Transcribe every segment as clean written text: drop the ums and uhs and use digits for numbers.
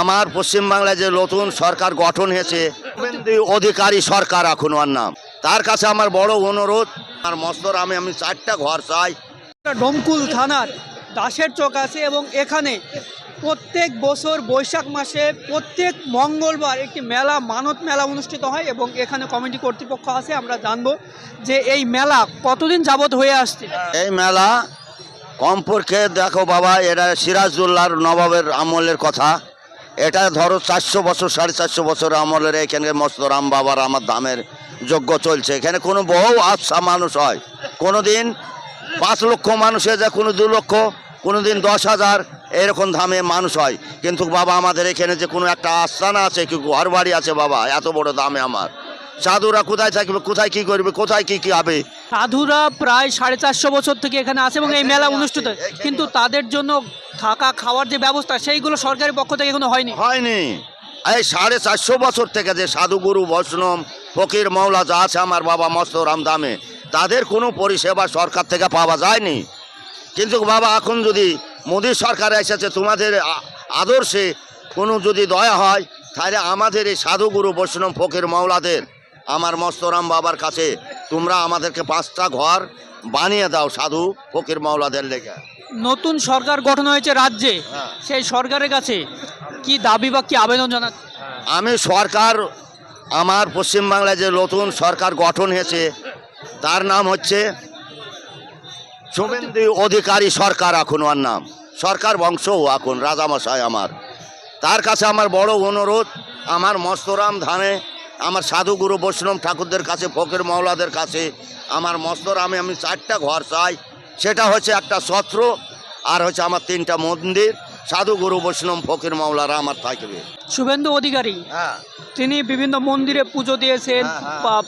আমার পশ্চিমবাংলায় যে নতুন সরকার গঠন হয়েছে শুভেন্দু অধিকারী সরকার এখন ওর নাম, তার কাছে আমার বড় অনুরোধ, আর মস্তরামে আমি 4টা ঘর চাই। ডোমকুল থানার দাসের চক আছে এবং এখানে প্রত্যেক বছর বৈশাখ মাসে প্রত্যেক মঙ্গলবার একটি মেলা মানত মেলা অনুষ্ঠিত হয় এবং এখানে কমিটি কর্তৃপক্ষ আছে। আমরা জানবো যে এই মেলা কতদিন যাবত হয়ে আসছে। এই মেলা কমপক্ষে দেখো বাবা, এটা সিরাজউদ্দৌলার নবাবের আমলের কথা। এটা ধরো 400 বছর 450 বছর আমলের এখানে মস্তরাম বাবার আমার ধামের যজ্ঞ চলছে। এখানে কোনো বহু আচ্ছা মানুষ হয়, কোনো দিন 5 লক্ষ মানুষ হয়ে যায়, কোনো 2 লক্ষ, কোনো দিন 10,000 এরকম ধামে মানুষ হয়। কিন্তু বাবা আমাদের এখানে যে কোনো একটা আস্থানা আছে, কি ঘর বাড়ি আছে বাবা, এত বড় দামে আমার সাধুরা কোথায় থাকবে, কোথায় কি করবে, কোথায় কি হবে। সাধুরা প্রায় 450 বছর থেকে এখানে আছে এবং এই মেলা অনুষ্ঠিত হয়, কিন্তু তাদের জন্য থাকা খাওয়ার যে ব্যবস্থা সেইগুলো সরকারি পক্ষ থেকে এখনো হয়নি। এই 450 বছর থেকে যে সাধুগুরু বৈষ্ণব ফকির মৌলা যা আছে আমার বাবা মস্তরাম দামে, তাদের কোনো পরিষেবা সরকার থেকে পাওয়া যায়নি। কিন্তু বাবা এখন যদি মোদী সরকার এসেছে, তোমাদের আদর্শে কোনো যদি দয়া হয়, তাহলে আমাদের এই সাধুগুরু বৈষ্ণব ফকির মৌলাদের আমার মস্তরাম বাবার কাছে তোমরা আমাদেরকে 5টা ঘর বানিয়ে দাও সাধু ফকির মৌলাদের লেগে। নতুন সরকার গঠন হয়েছে রাজ্যে, সেই সরকারের কাছে কি দাবি বা কি আবেদন জানাচ্ছে? আমি সরকার, আমার পশ্চিমবাংলায় যে নতুন সরকার গঠন হয়েছে তার নাম হচ্ছে শুভেন্দু অধিকারী সরকার এখন ওর নাম, সরকার বংশ এখন রাজামশাই আমার। তার কাছে আমার বড় অনুরোধ, আমার মস্তরাম ধানে আমার সাধুগুরু বৈষ্ণব ঠাকুরদের কাছে ফকির মৌলাদের কাছে আমার মস্তরামে আমি 4টা ঘর চাই। সেটা হচ্ছে একটা ছত্র, আর হচ্ছে আমার 3টা মন্দির, সাধুগুরু বৈষ্ণব ফকির মৌলারা আমার থাকবে। শুভেন্দু অধিকারী তিনি বিভিন্ন মন্দিরে পুজো দিয়েছেন,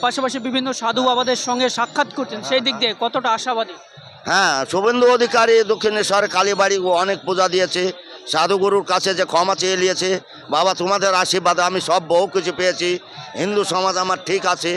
পাশাপাশি বিভিন্ন সাধু বাবাদের সঙ্গে সাক্ষাৎ করছেন, সেই দিক দিয়ে কতটা আশাবাদী? শুভেন্দু অধিকারী দক্ষিণেশ্বর কালীবাড়ি অনেক পূজা দিয়েছে, সাধুগুরুর কাছে যে ক্ষমা চেয়ে নিয়েছে। বাবা তোমাদের আশীর্বাদে আমি সব বহু কিছু পেয়েছি। হিন্দু সমাজ আমার ঠিক আছে,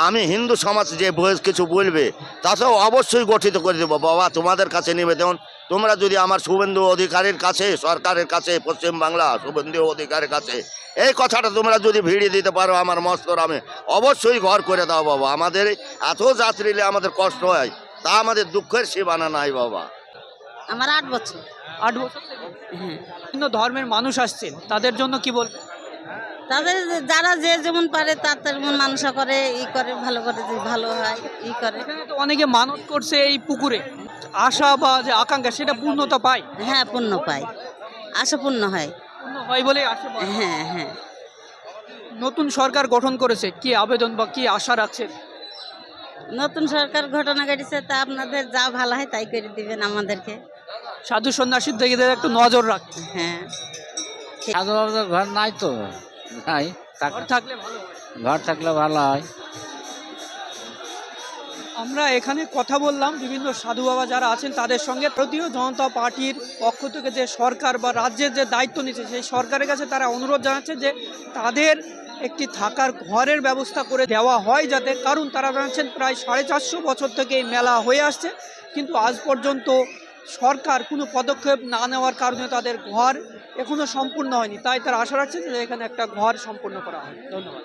আমি হিন্দু সমাজ যে কিছু বলবে তাতেও অবশ্যই গঠিত করে দেবো বাবা। তোমাদের কাছে নিবেদন, তোমরা যদি আমার শুভেন্দু অধিকারীর কাছে, সরকারের কাছে, পশ্চিমবাংলা শুভেন্দু অধিকারীর কাছে এই কথাটা তোমরা যদি ভিড়িয়ে দিতে পারো আমার মস্তরামে, অবশ্যই ঘর করে দাও বাবা। আমাদের এত যাত্রীলে আমাদের কষ্ট হয়, তা আমাদের দুঃখের সীমানা নাই বাবা। আমার 8 বছর। 8 বছর থেকে বিভিন্ন ধর্মের মানুষ আসছেন, তাদের জন্য কি বলবেন? তাদের যারা যে যেমন পারে তার তেমন মানুষা করে, করে ভালো করে, যে ভালো হয় করে। এখানে তো অনেকে মানত করছে এই পুকুরে, আশা বা যে আকাঙ্ক্ষা সেটা পূর্ণতা পায়। হ্যাঁ, পূর্ণ পায়, আশা পূর্ণ হয়। পূর্ণ হয় বলে আশা পায়। হ্যাঁ হ্যাঁ। নতুন সরকার গঠন করেছে, কি আবেদন বা কি আশা রাখছেন? নতুন সরকার ঘটনা ঘটেছে, তা আপনাদের যা ভালো হয় তাই করে দিবেন আমাদেরকে। সাধু সন্ন্যাসীর দিকে একটু নজর রাখেন। হ্যাঁ, সাধু বাবাদের ঘর নাই তো, নাই, ঘর থাকলে ভালো হয়। ঘর থাকলে ভালো হয়। আমরা এখানে কথা বললাম বিভিন্ন সাধু বাবা যারা আছেন তাদের সঙ্গে। ভারতীয় জনতা পার্টির পক্ষ থেকে যে সরকার বা রাজ্যের যে দায়িত্ব নিচ্ছে, সেই সরকারের কাছে তারা অনুরোধ জানাচ্ছে যে তাদের একটি থাকার ঘরের ব্যবস্থা করে দেওয়া হয় যাতে, কারণ তারা জানাচ্ছেন প্রায় 450 বছর থেকে এই মেলা হয়ে আসছে, কিন্তু আজ পর্যন্ত সরকার কোনো পদক্ষেপ না নেওয়ার কারণে তাদের ঘর এখনো সম্পূর্ণ হয়নি। তাই তারা আশা রাখছে যে এখানে একটা ঘর সম্পূর্ণ করা হয়। ধন্যবাদ।